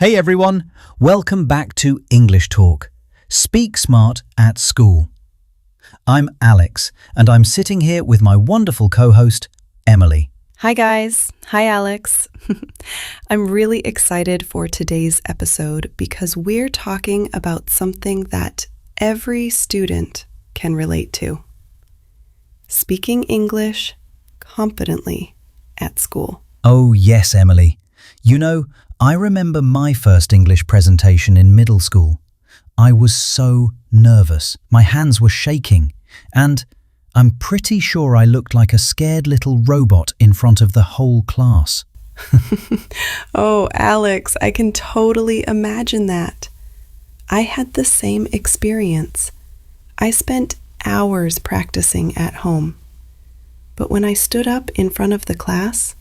Hey everyone, welcome back to English Talk. Speak smart at school. I'm Alex, and I'm sitting here with my wonderful co-host, Emily. Hi guys. Hi Alex. I'm really excited for today's episode because we're talking about something that every student can relate to. Speaking English confidently at school. Oh yes, Emily. You know, I remember my first English presentation in middle school. I was so nervous. My hands were shaking, and I'm pretty sure I looked like a scared little robot in front of the whole class. Oh, Alex, I can totally imagine that. I had the same experience. I spent hours practicing at home. But when I stood up in front of the class,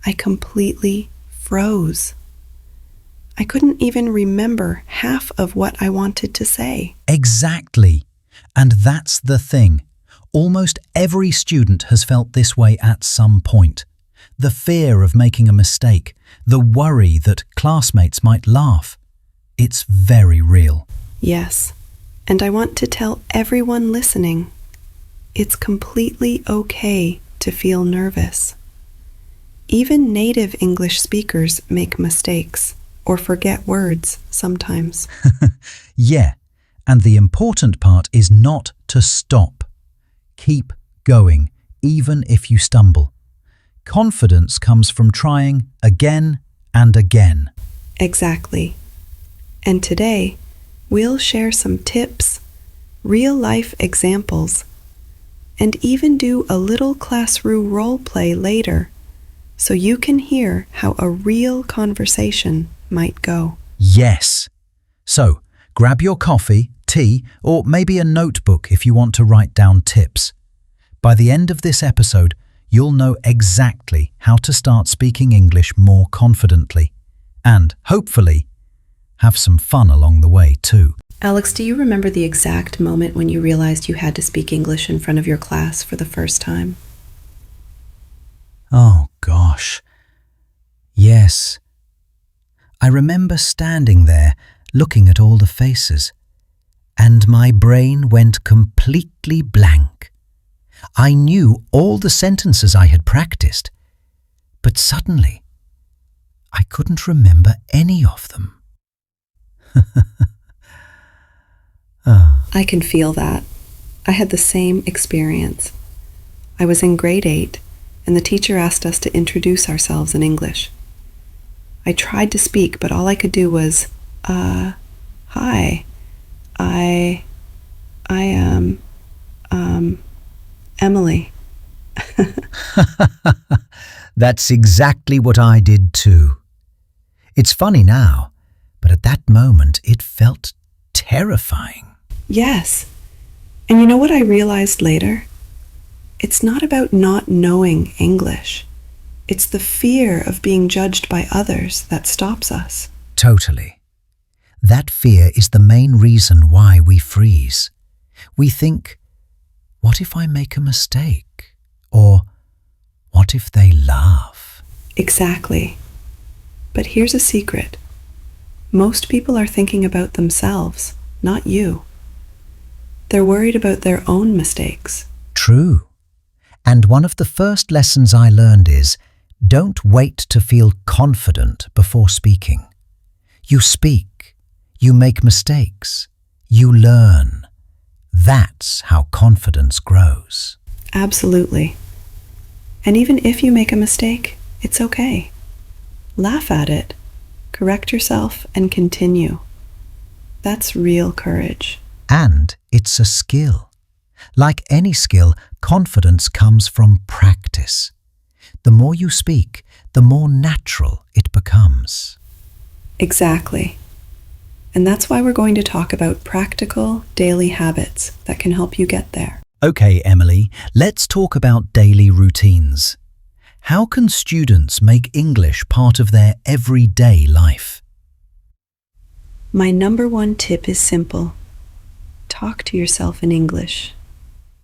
I completely froze. I couldn't even remember half of what I wanted to say. Exactly. And that's the thing. Almost every student has felt this way at some point. The fear of making a mistake, the worry that classmates might laugh. It's very real. Yes, and I want to tell everyone listening, it's completely okay to feel nervous. Even native English speakers make mistakes or forget words sometimes. Yeah, and the important part is not to stop. Keep going, even if you stumble. Confidence comes from trying again and again. Exactly. And today, we'll share some tips, real-life examples, and even do a little classroom role play later so you can hear how a real conversation might go. Yes. So, grab your coffee, tea, or maybe a notebook if you want to write down tips. By the end of this episode, you'll know exactly how to start speaking English more confidently and, hopefully, have some fun along the way too. Alex, do you remember the exact moment when you realized you had to speak English in front of your class for the first time? Oh gosh. Yes. I remember standing there looking at all the faces, and my brain went completely blank. I knew all the sentences I had practiced, but suddenly I couldn't remember any of them. I can feel that. I had the same experience. I was in grade 8, and the teacher asked us to introduce ourselves in English. I tried to speak, but all I could do was, hi, I am, Emily. That's exactly what I did too. It's funny now, but at that moment it felt terrifying. Yes. And you know what I realized later? It's not about not knowing English. It's the fear of being judged by others that stops us. Totally. That fear is the main reason why we freeze. We think, what if I make a mistake? Or what if they laugh? Exactly. But here's a secret. Most people are thinking about themselves, not you. They're worried about their own mistakes. True. And one of the first lessons I learned is, don't wait to feel confident before speaking. You speak, you make mistakes, you learn. That's how confidence grows. Absolutely. And even if you make a mistake, it's okay. Laugh at it, correct yourself, and continue. That's real courage. And it's a skill. Like any skill, confidence comes from practice. The more you speak, the more natural it becomes. Exactly. And that's why we're going to talk about practical daily habits that can help you get there. Okay, Emily, let's talk about daily routines. How can students make English part of their everyday life? My number one tip is simple. Talk to yourself in English.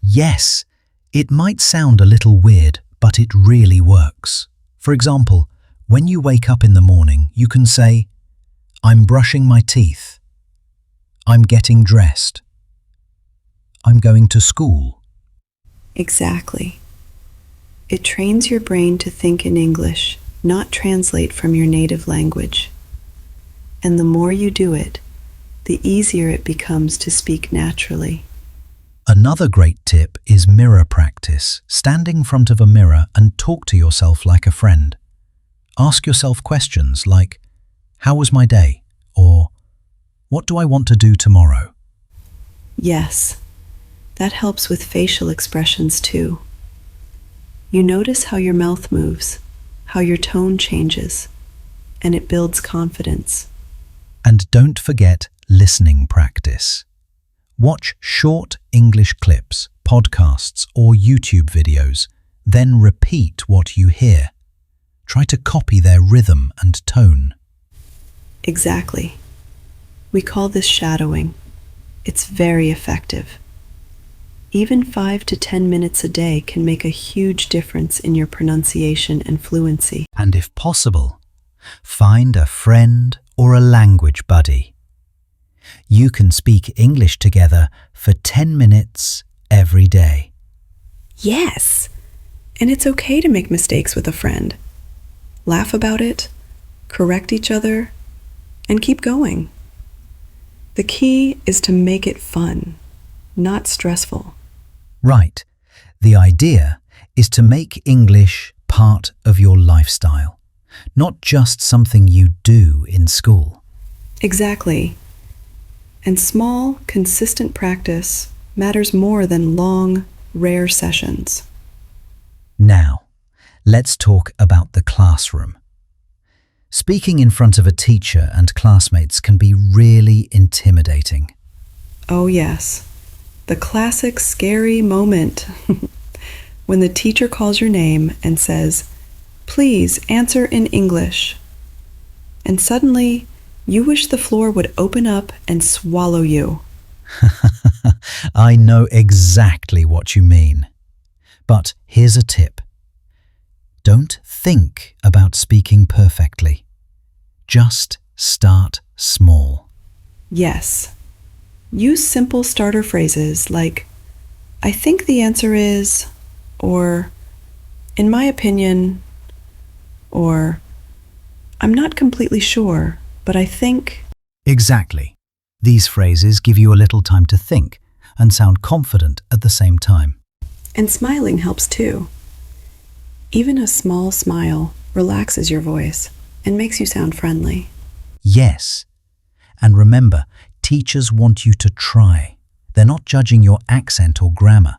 Yes, it might sound a little weird, but it really works. For example, when you wake up in the morning, you can say, I'm brushing my teeth. I'm getting dressed. I'm going to school. Exactly. It trains your brain to think in English, not translate from your native language. And the more you do it, the easier it becomes to speak naturally. Another great tip is mirror practice. Stand in front of a mirror and talk to yourself like a friend. Ask yourself questions like, "How was my day?" or "What do I want to do tomorrow?" Yes, that helps with facial expressions too. You notice how your mouth moves, how your tone changes, and it builds confidence. And don't forget listening practice. Watch short English clips, podcasts, or YouTube videos, then repeat what you hear. Try to copy their rhythm and tone. Exactly. We call this shadowing. It's very effective. Even 5 to 10 minutes a day can make a huge difference in your pronunciation and fluency. And if possible, find a friend or a language buddy. You can speak English together for 10 minutes every day. Yes, and it's okay to make mistakes with a friend. Laugh about it, correct each other, and keep going. The key is to make it fun, not stressful. Right. The idea is to make English part of your lifestyle, not just something you do in school. Exactly. And small, consistent practice matters more than long, rare sessions. Now, let's talk about the classroom. Speaking in front of a teacher and classmates can be really intimidating. Oh yes, the classic scary moment when the teacher calls your name and says, "Please answer in English." And suddenly, you wish the floor would open up and swallow you. I know exactly what you mean. But here's a tip. Don't think about speaking perfectly. Just start small. Yes. Use simple starter phrases like, "I think the answer is," or "in my opinion," or "I'm not completely sure, but I think." Exactly. These phrases give you a little time to think and sound confident at the same time. And smiling helps too. Even a small smile relaxes your voice and makes you sound friendly. Yes. And remember, teachers want you to try. They're not judging your accent or grammar.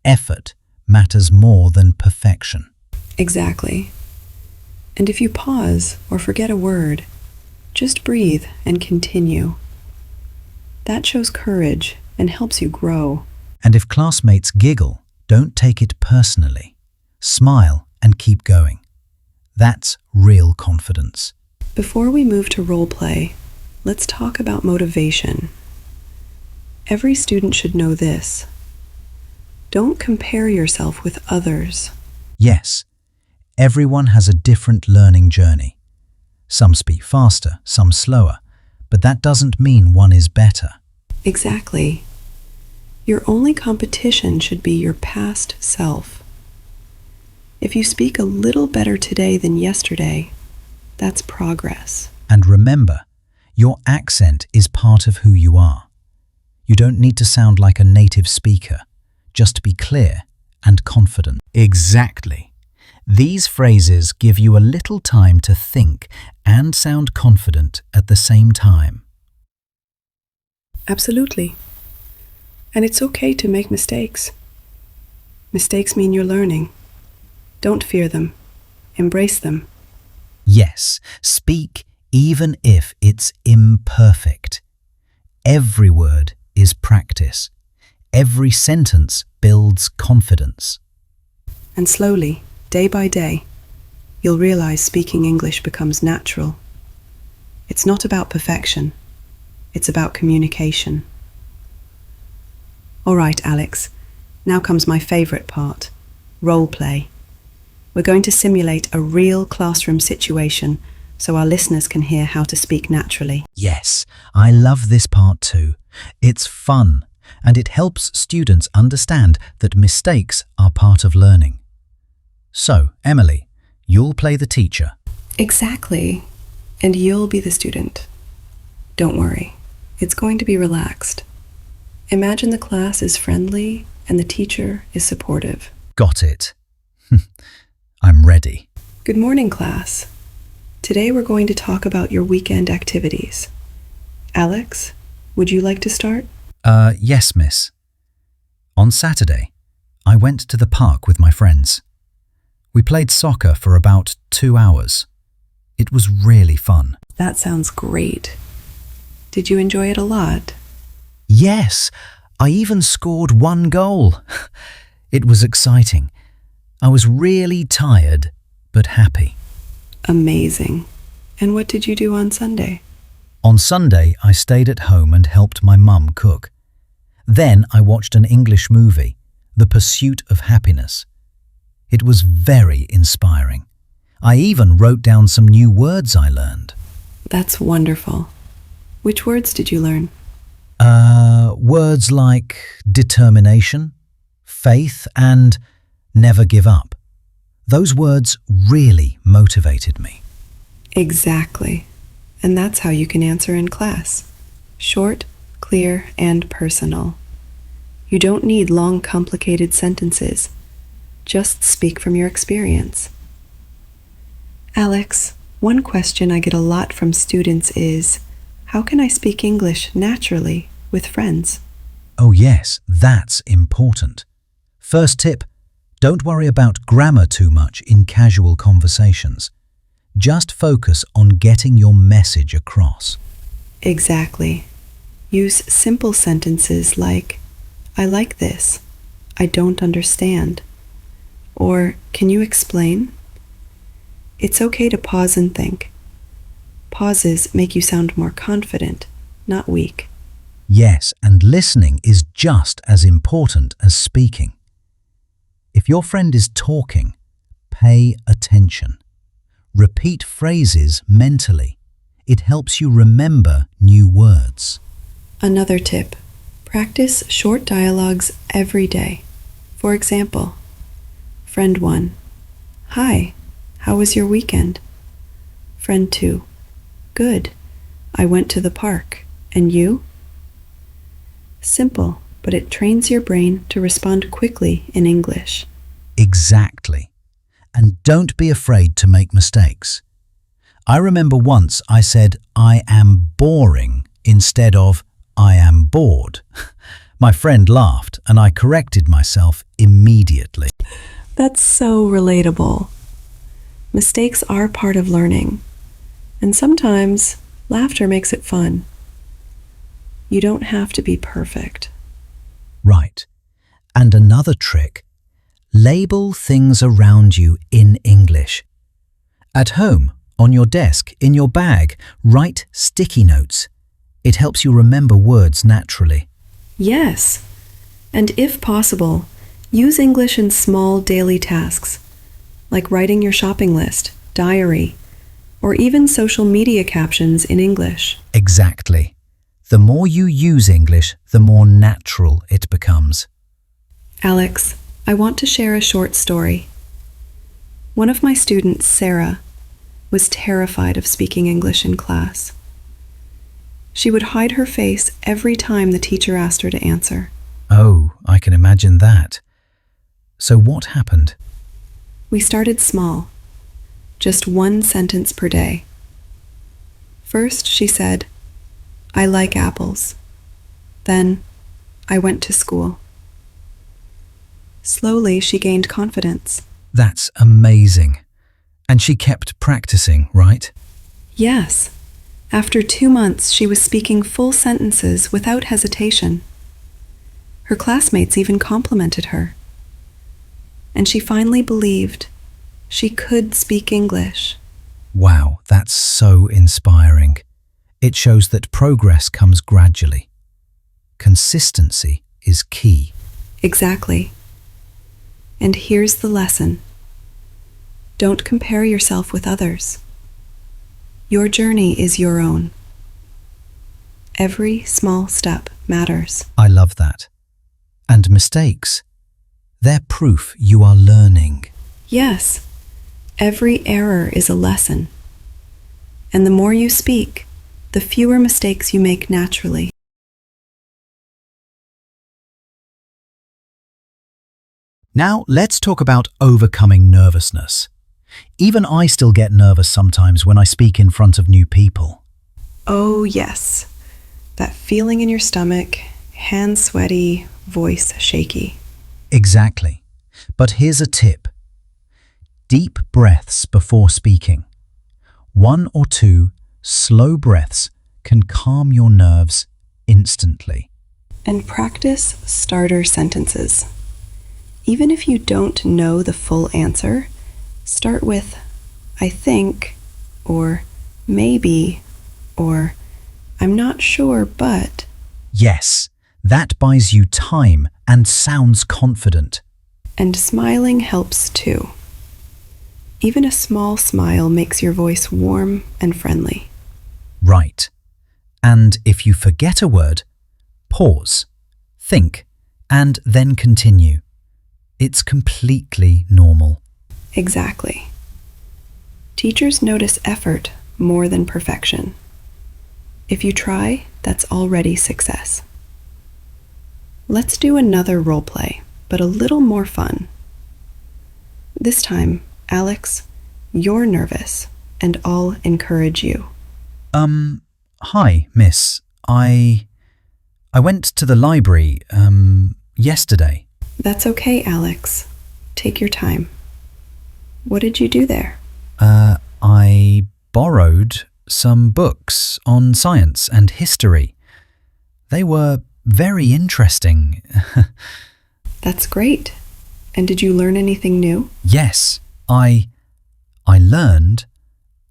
Effort matters more than perfection. Exactly. And if you pause or forget a word, just breathe and continue. That shows courage and helps you grow. And if classmates giggle, don't take it personally. Smile and keep going. That's real confidence. Before we move to role play, let's talk about motivation. Every student should know this. Don't compare yourself with others. Yes, everyone has a different learning journey. Some speak faster, some slower, but that doesn't mean one is better. Exactly. Your only competition should be your past self. If you speak a little better today than yesterday, that's progress. And remember, your accent is part of who you are. You don't need to sound like a native speaker, just be clear and confident. Exactly. These phrases give you a little time to think and sound confident at the same time. Absolutely. And it's okay to make mistakes. Mistakes mean you're learning. Don't fear them. Embrace them. Yes, speak even if it's imperfect. Every word is practice. Every sentence builds confidence. And slowly, day by day, you'll realize speaking English becomes natural. It's not about perfection. It's about communication. All right, Alex. Now comes my favorite part, role play. We're going to simulate a real classroom situation so our listeners can hear how to speak naturally. Yes, I love this part too. It's fun, and it helps students understand that mistakes are part of learning. So, Emily, you'll play the teacher. Exactly. And you'll be the student. Don't worry. It's going to be relaxed. Imagine the class is friendly and the teacher is supportive. Got it. I'm ready. Good morning, class. Today we're going to talk about your weekend activities. Alex, would you like to start? Yes, miss. On Saturday, I went to the park with my friends. We played soccer for about 2 hours. It was really fun. That sounds great. Did you enjoy it a lot? Yes, I even scored 1 goal. It was exciting. I was really tired, but happy. Amazing. And what did you do on Sunday? On Sunday, I stayed at home and helped my mum cook. Then I watched an English movie, The Pursuit of Happiness. It was very inspiring. I even wrote down some new words I learned. That's wonderful. Which words did you learn? Words like determination, faith, and never give up. Those words really motivated me. Exactly. And that's how you can answer in class. Short, clear, and personal. You don't need long, complicated sentences. Just speak from your experience. Alex, one question I get a lot from students is, how can I speak English naturally with friends? Oh yes, that's important. First tip, don't worry about grammar too much in casual conversations. Just focus on getting your message across. Exactly. Use simple sentences like, I like this, I don't understand, or can you explain? It's okay to pause and think. Pauses make you sound more confident, not weak. Yes, and listening is just as important as speaking. If your friend is talking, pay attention. Repeat phrases mentally. It helps you remember new words. Another tip, practice short dialogues every day. For example, Friend 1, Hi, how was your weekend? Friend 2, Good, I went to the park. And you? Simple, but it trains your brain to respond quickly in English. Exactly. And don't be afraid to make mistakes. I remember once I said, I am boring instead of I am bored. My friend laughed and I corrected myself immediately. That's so relatable. Mistakes are part of learning, and sometimes laughter makes it fun. You don't have to be perfect. Right. And another trick, label things around you in English. At home, on your desk, in your bag, write sticky notes. It helps you remember words naturally. Yes, and if possible, use English in small daily tasks, like writing your shopping list, diary, or even social media captions in English. Exactly. The more you use English, the more natural it becomes. Alex, I want to share a short story. One of my students, Sarah, was terrified of speaking English in class. She would hide her face every time the teacher asked her to answer. Oh, I can imagine that. So what happened? We started small, just 1 sentence per day. First, she said, I like apples. Then, I went to school. Slowly, she gained confidence. That's amazing. And she kept practicing, right? Yes. After 2 months, she was speaking full sentences without hesitation. Her classmates even complimented her. And she finally believed she could speak English. Wow, that's so inspiring. It shows that progress comes gradually. Consistency is key. Exactly. And here's the lesson. Don't compare yourself with others. Your journey is your own. Every small step matters. I love that. And mistakes, they're proof you are learning. Yes, every error is a lesson. And the more you speak, the fewer mistakes you make naturally. Now, let's talk about overcoming nervousness. Even I still get nervous sometimes when I speak in front of new people. Oh, yes. That feeling in your stomach, hands sweaty, voice shaky. Exactly. But here's a tip. Deep breaths before speaking. 1 or 2 slow breaths can calm your nerves instantly. And practice starter sentences. Even if you don't know the full answer, start with I think, or maybe, or I'm not sure, but. Yes, that buys you time and sounds confident. And smiling helps too. Even a small smile makes your voice warm and friendly. Right. And if you forget a word, pause, think, and then continue. It's completely normal. Exactly. Teachers notice effort more than perfection. If you try, that's already success. Let's do another role play, but a little more fun. This time, Alex, you're nervous, and I'll encourage you. Hi, miss. I went to the library, yesterday. That's okay, Alex. Take your time. What did you do there? I borrowed some books on science and history. They were very interesting. That's great. And did you learn anything new? Yes, I learned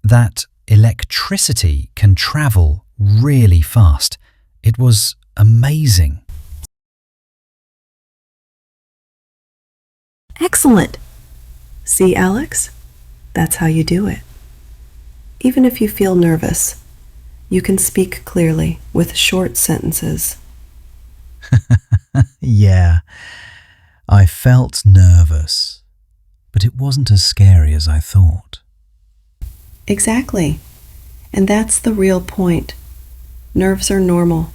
that electricity can travel really fast. It was amazing. Excellent. See, Alex? That's how you do it. Even if you feel nervous, you can speak clearly with short sentences. Yeah, I felt nervous, but it wasn't as scary as I thought. Exactly. And that's the real point. Nerves are normal.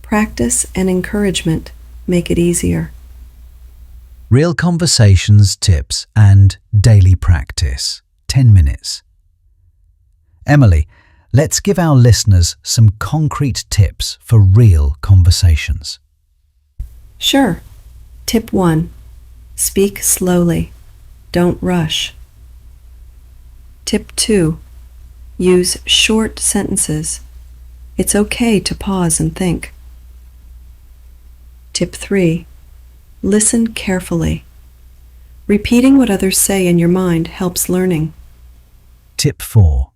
Practice and encouragement make it easier. Real conversations, tips, and daily practice. 10 minutes. Emily, let's give our listeners some concrete tips for real conversations. Sure. Tip 1. Speak slowly. Don't rush. Tip 2. Use short sentences. It's okay to pause and think. Tip 3. Listen carefully. Repeating what others say in your mind helps learning. Tip 4.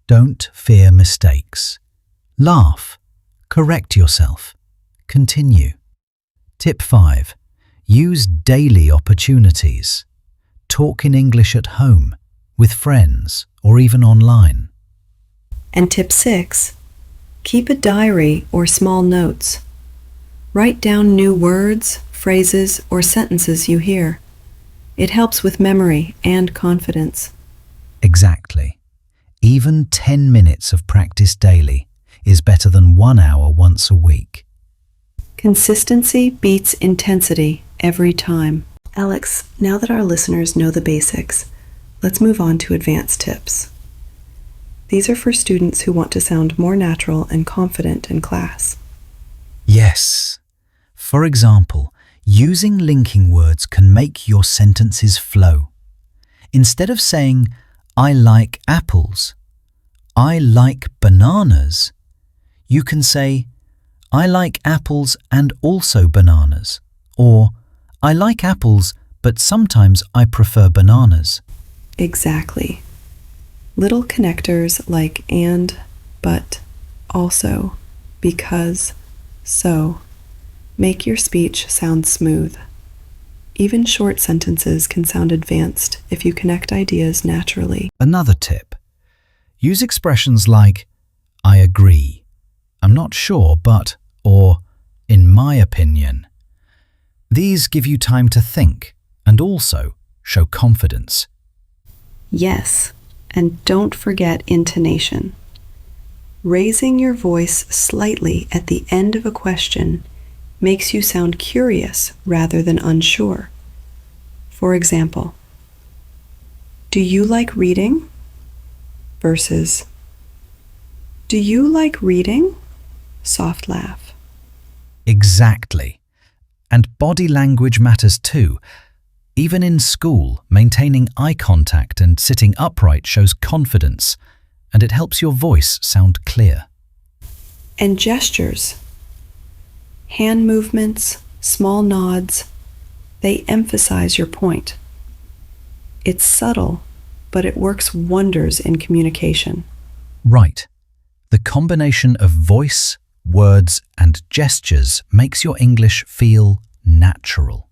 Don't fear mistakes. Laugh. Correct yourself. Continue. Tip 5. Use daily opportunities. Talk in English at home, with friends, or even online. And tip 6. Keep a diary or small notes. Write down new words, phrases, or sentences you hear. It helps with memory and confidence. Exactly. Even 10 minutes of practice daily is better than 1 hour once a week. Consistency beats intensity every time. Alex, now that our listeners know the basics, let's move on to advanced tips. These are for students who want to sound more natural and confident in class. Yes. For example, using linking words can make your sentences flow. Instead of saying, I like apples, I like bananas, you can say, I like apples and also bananas, or I like apples but sometimes I prefer bananas. Exactly. Little connectors like and, but, also, because, so, make your speech sound smooth. Even short sentences can sound advanced if you connect ideas naturally. Another tip. Use expressions like, I agree, I'm not sure, but, or, in my opinion. These give you time to think and also show confidence. Yes, and don't forget intonation. Raising your voice slightly at the end of a question makes you sound curious rather than unsure. For example, do you like reading? Versus, do you like reading? Soft laugh. Exactly. And body language matters too. Even in school, maintaining eye contact and sitting upright shows confidence, and it helps your voice sound clear. And gestures. Hand movements, small nods, they emphasize your point. It's subtle, but it works wonders in communication. Right. The combination of voice, words, and gestures makes your English feel natural.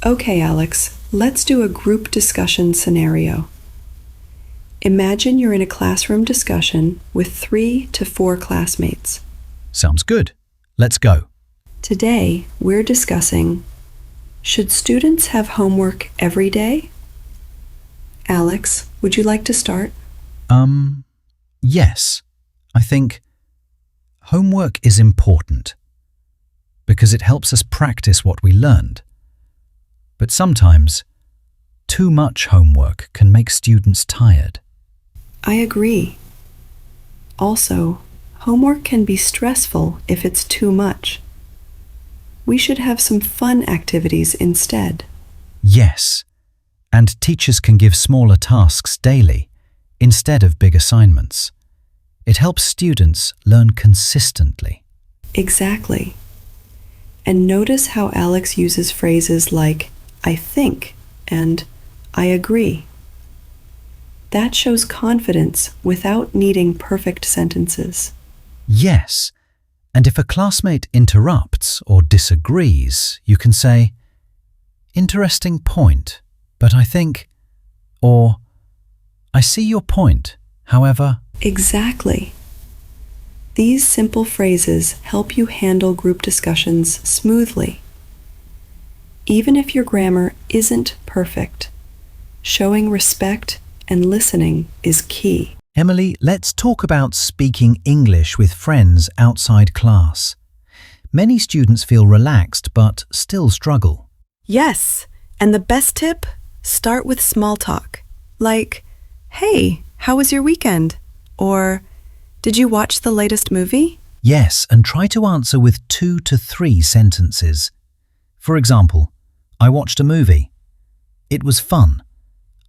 Okay, Alex, let's do a group discussion scenario. Imagine you're in a classroom discussion with 3 to 4 classmates. Sounds good. Let's go. Today, we're discussing, should students have homework every day? Alex, would you like to start? Yes. I think homework is important because it helps us practice what we learned. But sometimes, too much homework can make students tired. I agree. Also, homework can be stressful if it's too much. We should have some fun activities instead. Yes, and teachers can give smaller tasks daily instead of big assignments. It helps students learn consistently. Exactly. And notice how Alex uses phrases like, I think, and I agree. That shows confidence without needing perfect sentences. Yes, and if a classmate interrupts or disagrees, you can say, interesting point, but I think, or I see your point, however. Exactly. These simple phrases help you handle group discussions smoothly. Even if your grammar isn't perfect, showing respect and listening is key. Emily, let's talk about speaking English with friends outside class. Many students feel relaxed but still struggle. Yes, and the best tip? Start with small talk. Like, hey, how was your weekend? Or, did you watch the latest movie? Yes, and try to answer with 2 to 3 sentences. For example, I watched a movie. It was fun.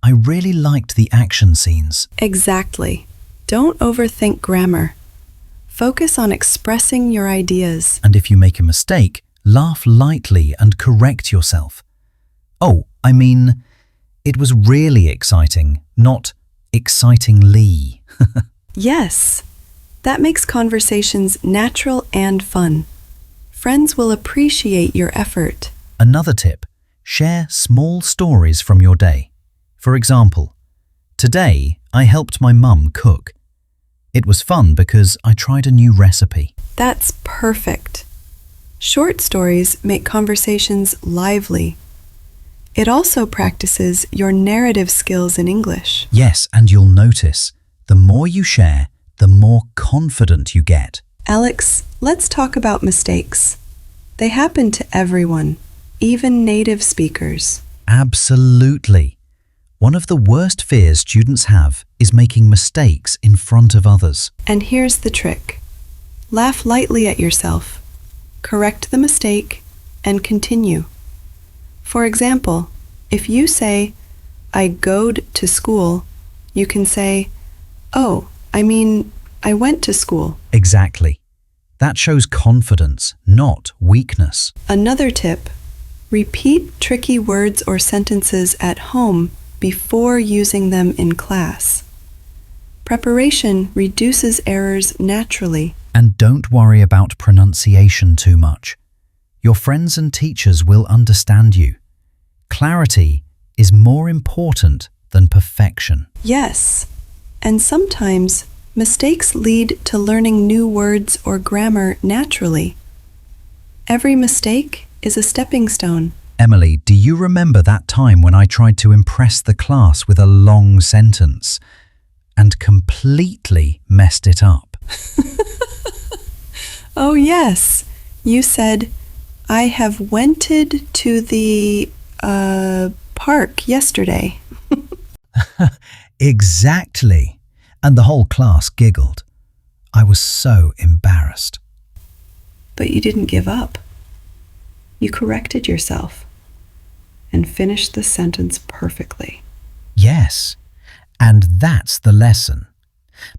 I really liked the action scenes. Exactly. Don't overthink grammar. Focus on expressing your ideas. And if you make a mistake, laugh lightly and correct yourself. Oh, I mean, it was really exciting, not excitingly. Yes, that makes conversations natural and fun. Friends will appreciate your effort. Another tip, share small stories from your day. For example, today I helped my mum cook. It was fun because I tried a new recipe. That's perfect. Short stories make conversations lively. It also practices your narrative skills in English. Yes, and you'll notice, the more you share, the more confident you get. Alex, let's talk about mistakes. They happen to everyone, even native speakers. Absolutely. One of the worst fears students have is making mistakes in front of others. And here's the trick. Laugh lightly at yourself. Correct the mistake and continue. For example, if you say, I goed to school, you can say, oh, I went to school. Exactly. That shows confidence, not weakness. Another tip, repeat tricky words or sentences at home before using them in class. Preparation reduces errors naturally. And don't worry about pronunciation too much. Your friends and teachers will understand you. Clarity is more important than perfection. Yes, and sometimes Mistakes lead to learning new words or grammar naturally. Every mistake is a stepping stone. Emily, do you remember that time when I tried to impress the class with a long sentence and completely messed it up? Oh, yes. You said, I have wented to the park yesterday. Exactly. And the whole class giggled. I was so embarrassed. But you didn't give up. You corrected yourself and finished the sentence perfectly. Yes, and that's the lesson.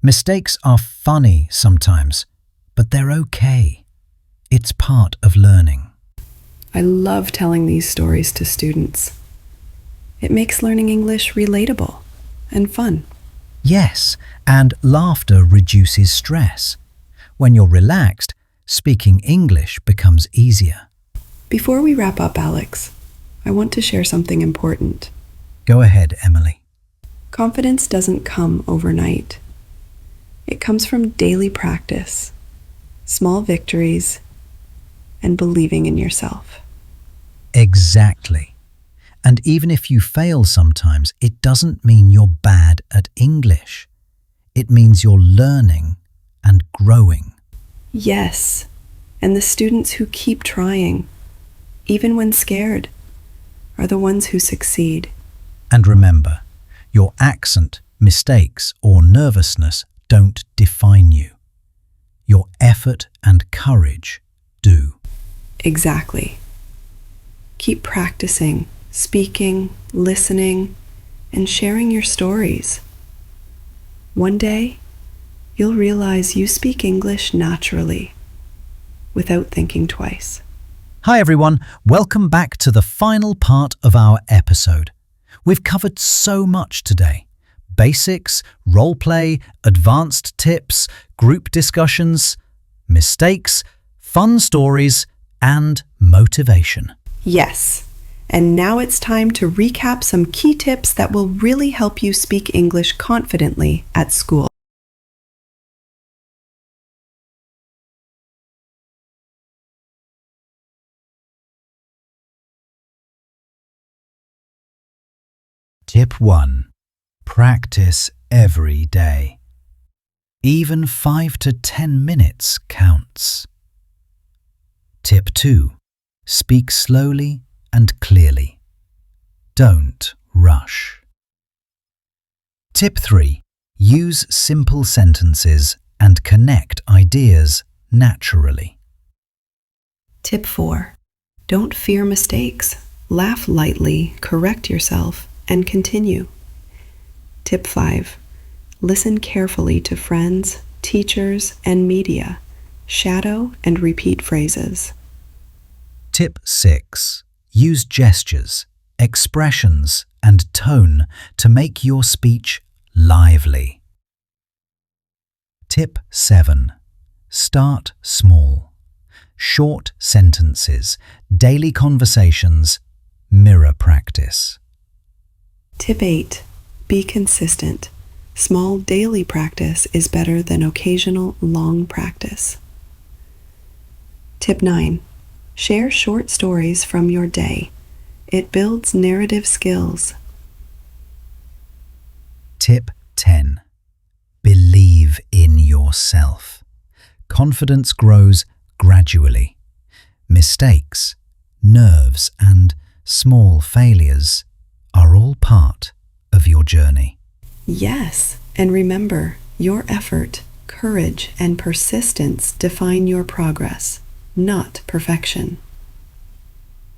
Mistakes are funny sometimes, but they're okay. It's part of learning. I love telling these stories to students. It makes learning English relatable and fun. Yes, and laughter reduces stress. When you're relaxed, speaking English becomes easier. Before we wrap up, Alex, I want to share something important. Go ahead, Emily. Confidence doesn't come overnight. It comes from daily practice, small victories, and believing in yourself. Exactly. And even if you fail sometimes, it doesn't mean you're bad at English. It means you're learning and growing. Yes, and the students who keep trying, even when scared, are the ones who succeed. And remember, your accent, mistakes, or nervousness don't define you. Your effort and courage do. Exactly. Keep practicing, speaking, listening, and sharing your stories. One day, you'll realize you speak English naturally, without thinking twice. Hi everyone, welcome back to the final part of our episode. We've covered so much today. Basics, role play, advanced tips, group discussions, mistakes, fun stories, and motivation. Yes, and now it's time to recap some key tips that will really help you speak English confidently at school. Tip 1. Practice every day. Even 5 to 10 minutes counts. Tip 2. Speak slowly and clearly. Don't rush. Tip 3. Use simple sentences and connect ideas naturally. Tip 4. Don't fear mistakes. Laugh lightly, correct yourself, and continue. Tip 5. Listen carefully to friends, teachers, and media. Shadow and repeat phrases. Tip 6. Use gestures, expressions, and tone to make your speech lively. Tip 7. Start small. Short sentences, daily conversations, mirror practice. Tip 8. Be consistent. Small daily practice is better than occasional long practice. Tip 9. Share short stories from your day. It builds narrative skills. Tip 10. Believe in yourself. Confidence grows gradually. Mistakes, nerves, and small failures are all part of your journey. Yes, and remember, your effort, courage, and persistence define your progress, not perfection.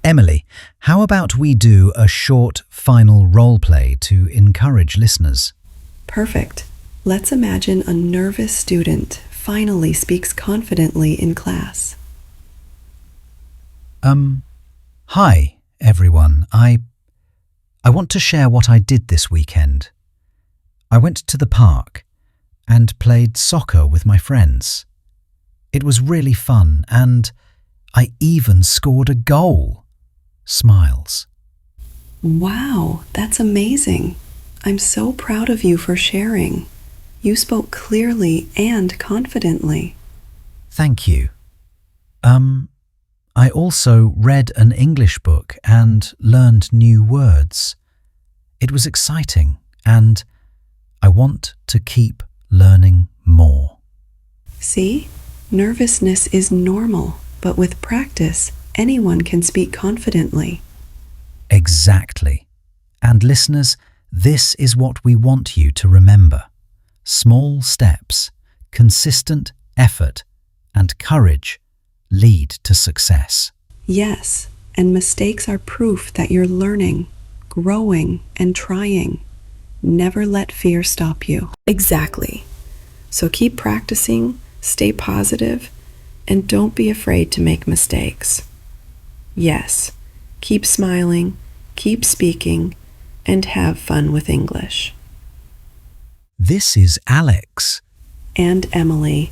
Emily, how about we do a short final role play to encourage listeners? Perfect. Let's imagine a nervous student finally speaks confidently in class. Hi, everyone. I want to share what I did this weekend. I went to the park and played soccer with my friends. It was really fun and I even scored a goal. Smiles. Wow, that's amazing. I'm so proud of you for sharing. You spoke clearly and confidently. Thank you. I also read an English book and learned new words. It was exciting, and I want to keep learning more. See? Nervousness is normal, but with practice, anyone can speak confidently. Exactly. And listeners, this is what we want you to remember. Small steps, consistent effort, and courage lead to success. Yes, and mistakes are proof that you're learning, growing, and trying. Never let fear stop you. Exactly. So keep practicing, stay positive, and don't be afraid to make mistakes. Yes, keep smiling, keep speaking, and have fun with English. This is Alex And Emily.